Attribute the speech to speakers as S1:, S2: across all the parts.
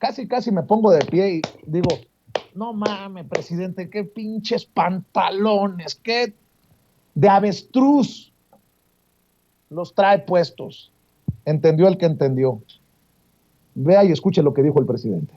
S1: casi me pongo de pie y digo, no mames, presidente, qué pinches pantalones, qué de avestruz los trae puestos. Entendió el que entendió. Vea y escuche lo que dijo el presidente.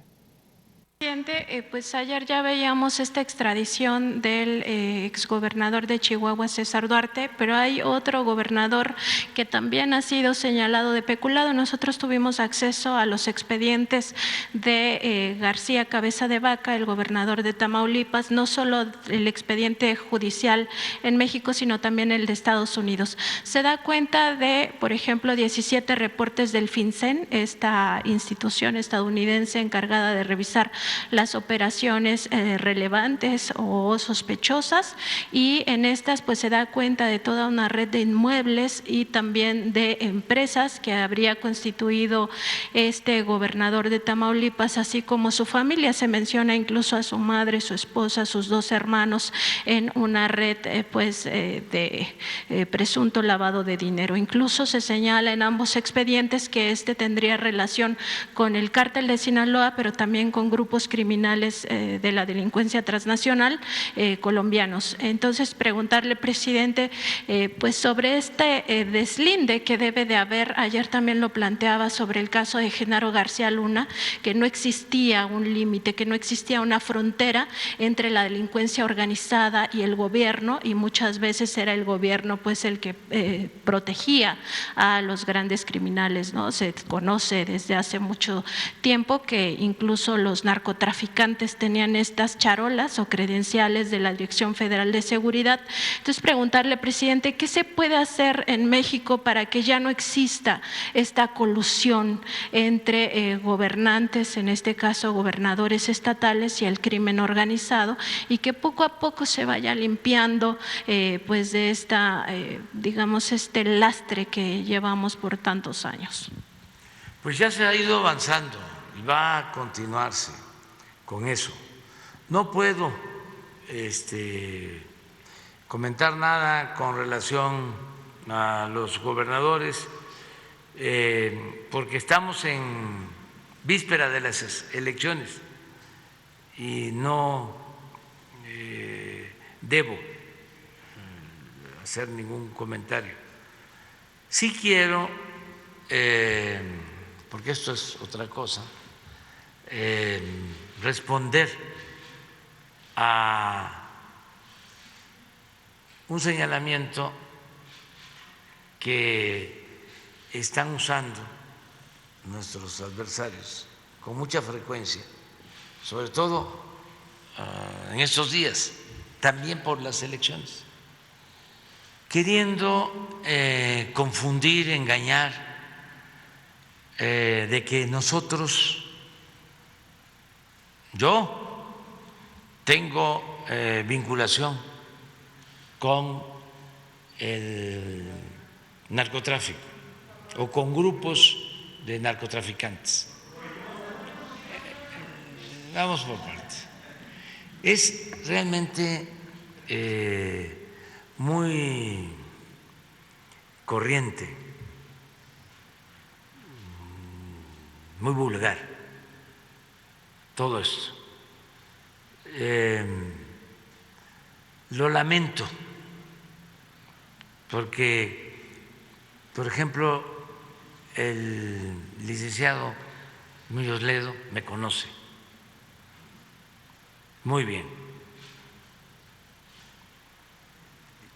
S2: Pues ayer ya veíamos esta extradición del exgobernador de Chihuahua, César Duarte, pero hay otro gobernador que también ha sido señalado de peculado. Nosotros tuvimos acceso a los expedientes de García Cabeza de Vaca, el gobernador de Tamaulipas, no solo el expediente judicial en México, sino también el de Estados Unidos. Se da cuenta de, por ejemplo, 17 reportes del FinCEN, esta institución estadounidense encargada de revisar las operaciones relevantes o sospechosas, y en estas pues se da cuenta de toda una red de inmuebles y también de empresas que habría constituido este gobernador de Tamaulipas, así como su familia. Se menciona incluso a su madre, su esposa, sus dos hermanos en una red de presunto lavado de dinero. Incluso se señala en ambos expedientes que este tendría relación con el cártel de Sinaloa, pero también con grupos criminales de la delincuencia transnacional colombianos. Entonces, preguntarle, presidente, pues sobre este deslinde que debe de haber. Ayer también lo planteaba sobre el caso de Genaro García Luna, que no existía un límite, que no existía una frontera entre la delincuencia organizada y el gobierno, y muchas veces era el gobierno pues el que protegía a los grandes criminales, ¿no? Se conoce desde hace mucho tiempo que incluso los narcotraficantes tenían estas charolas o credenciales de la Dirección Federal de Seguridad. Entonces, preguntarle, presidente, ¿qué se puede hacer en México para que ya no exista esta colusión entre gobernantes, en este caso gobernadores estatales, y el crimen organizado, y que poco a poco se vaya limpiando pues de esta, digamos, este lastre que llevamos por tantos años?
S3: Pues ya se ha ido avanzando y va a continuarse con eso. No puedo comentar nada con relación a los gobernadores porque estamos en víspera de las elecciones y no debo hacer ningún comentario. Sí quiero, porque esto es otra cosa, responder a un señalamiento que están usando nuestros adversarios con mucha frecuencia, sobre todo en estos días, también por las elecciones, queriendo confundir, engañar, de que nosotros, yo tengo vinculación con el narcotráfico o con grupos de narcotraficantes. Vamos por partes. Es realmente muy corriente, muy vulgar todo esto. Lo lamento porque, por ejemplo, el licenciado Muñoz Ledo me conoce muy bien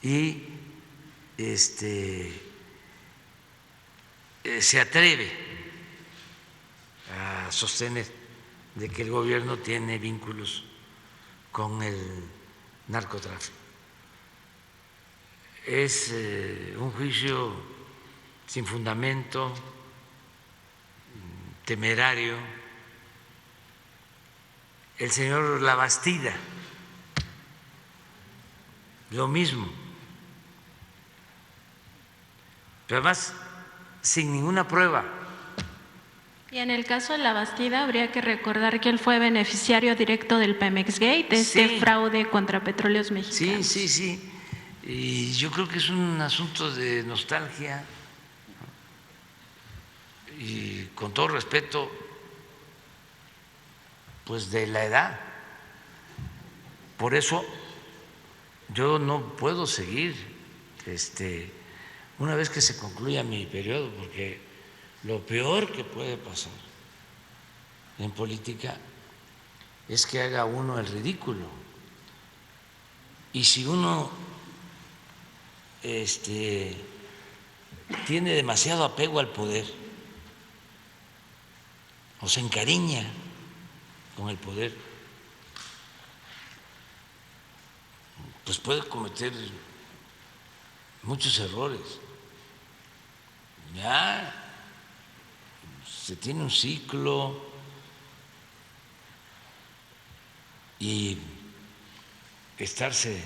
S3: y se atreve a sostener de que el gobierno tiene vínculos con el narcotráfico. Es un juicio sin fundamento, temerario. El señor Labastida, lo mismo, pero además sin ninguna prueba.
S2: Y en el caso de Labastida habría que recordar que él fue beneficiario directo del Pemex Gate, de este fraude contra petróleos mexicanos.
S3: Sí. Y yo creo que es un asunto de nostalgia y, con todo respeto, pues de la edad. Por eso yo no puedo seguir una vez que se concluya mi periodo, porque lo peor que puede pasar en política es que haga uno el ridículo. Y si uno tiene demasiado apego al poder o se encariña con el poder, pues puede cometer muchos errores. Ya se tiene un ciclo y estarse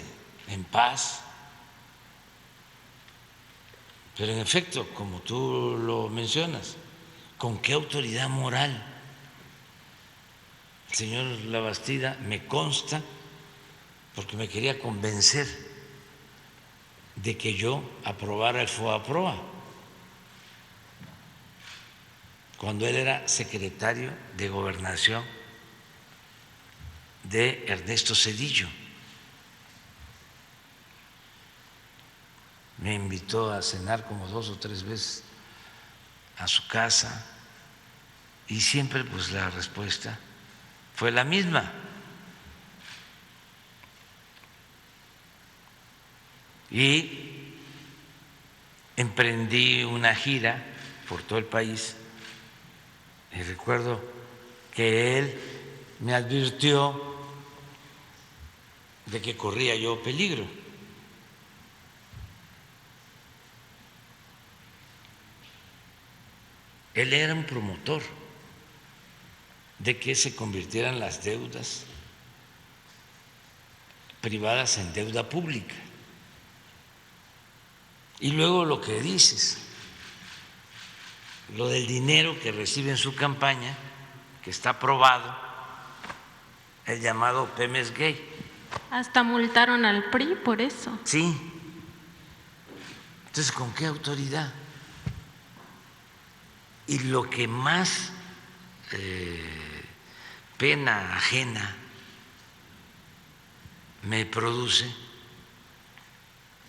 S3: en paz. Pero en efecto, como tú lo mencionas, ¿con qué autoridad moral? El señor Labastida, me consta, porque me quería convencer de que yo aprobara el FOAPROA, cuando él era secretario de Gobernación de Ernesto Zedillo. Me invitó a cenar como 2 o 3 veces a su casa y siempre pues la respuesta fue la misma. Y emprendí una gira por todo el país y recuerdo que él me advirtió de que corría yo peligro. Él era un promotor de que se convirtieran las deudas privadas en deuda pública. Y luego lo que dices, lo del dinero que recibe en su campaña, que está aprobado, el llamado Pemex Gay.
S2: Hasta multaron al PRI por eso.
S3: Sí. Entonces, ¿con qué autoridad? Y lo que más pena ajena me produce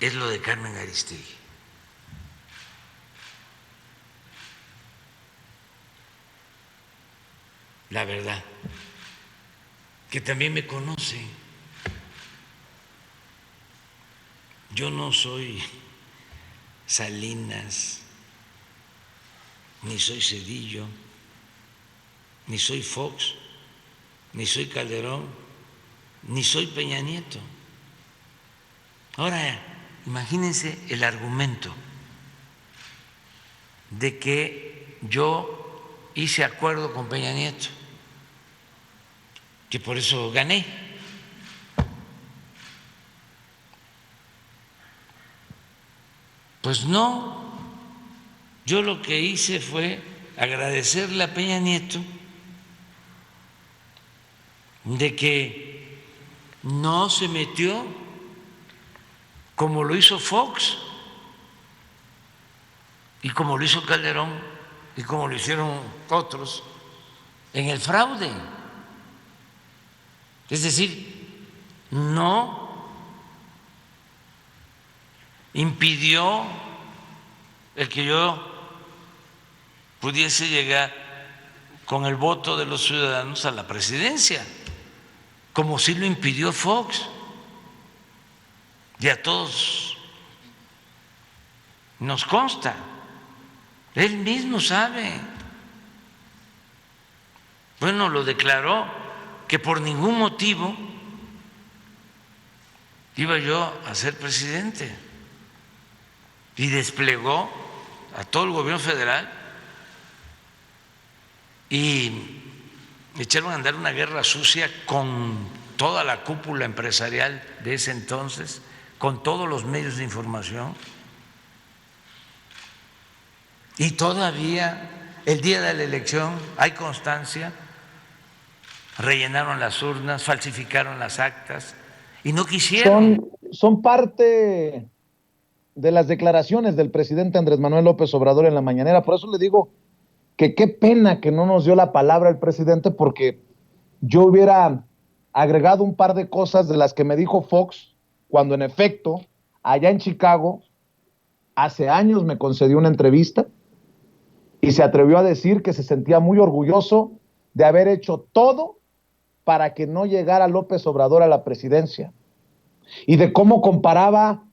S3: es lo de Carmen Aristegui. La verdad, que también me conoce. Yo no soy Salinas, ni soy Zedillo, ni soy Fox, ni soy Calderón, ni soy Peña Nieto. Ahora, imagínense el argumento de que yo hice acuerdo con Peña Nieto, que por eso gané. Pues no, yo lo que hice fue agradecerle a Peña Nieto de que no se metió como lo hizo Fox y como lo hizo Calderón y como lo hicieron otros en el fraude. Es decir, no impidió el que yo pudiese llegar con el voto de los ciudadanos a la presidencia, como sí lo impidió Fox. Y a todos nos consta, él mismo sabe. Bueno, lo declaró que por ningún motivo iba yo a ser presidente y desplegó a todo el gobierno federal y echaron a andar una guerra sucia con toda la cúpula empresarial de ese entonces, con todos los medios de información. Y todavía el día de la elección hay constancia, rellenaron las urnas, falsificaron las actas y no quisieron.
S1: Son parte de las declaraciones del presidente Andrés Manuel López Obrador en la mañanera. Por eso le digo que qué pena que no nos dio la palabra el presidente, porque yo hubiera agregado un par de cosas de las que me dijo Fox, cuando en efecto, allá en Chicago, hace años me concedió una entrevista y se atrevió a decir que se sentía muy orgulloso de haber hecho todo para que no llegara López Obrador a la presidencia, y de cómo comparaba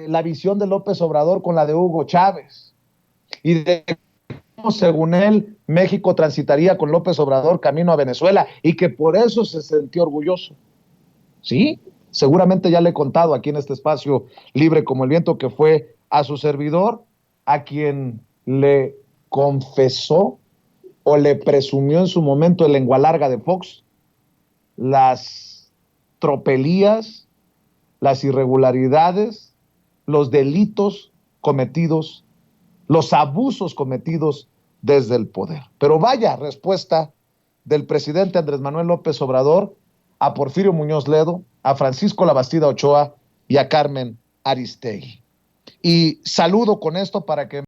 S1: la visión de López Obrador con la de Hugo Chávez, y de cómo, según él, México transitaría con López Obrador camino a Venezuela, y que por eso se sintió orgulloso. Sí, seguramente ya le he contado aquí en este espacio libre como el viento que fue a su servidor, a quien le confesó o le presumió en su momento el lengua larga de Fox las tropelías, las irregularidades, los delitos cometidos, los abusos cometidos desde el poder. Pero vaya respuesta del presidente Andrés Manuel López Obrador a Porfirio Muñoz Ledo, a Francisco Labastida Ochoa y a Carmen Aristegui. Y saludo con esto para que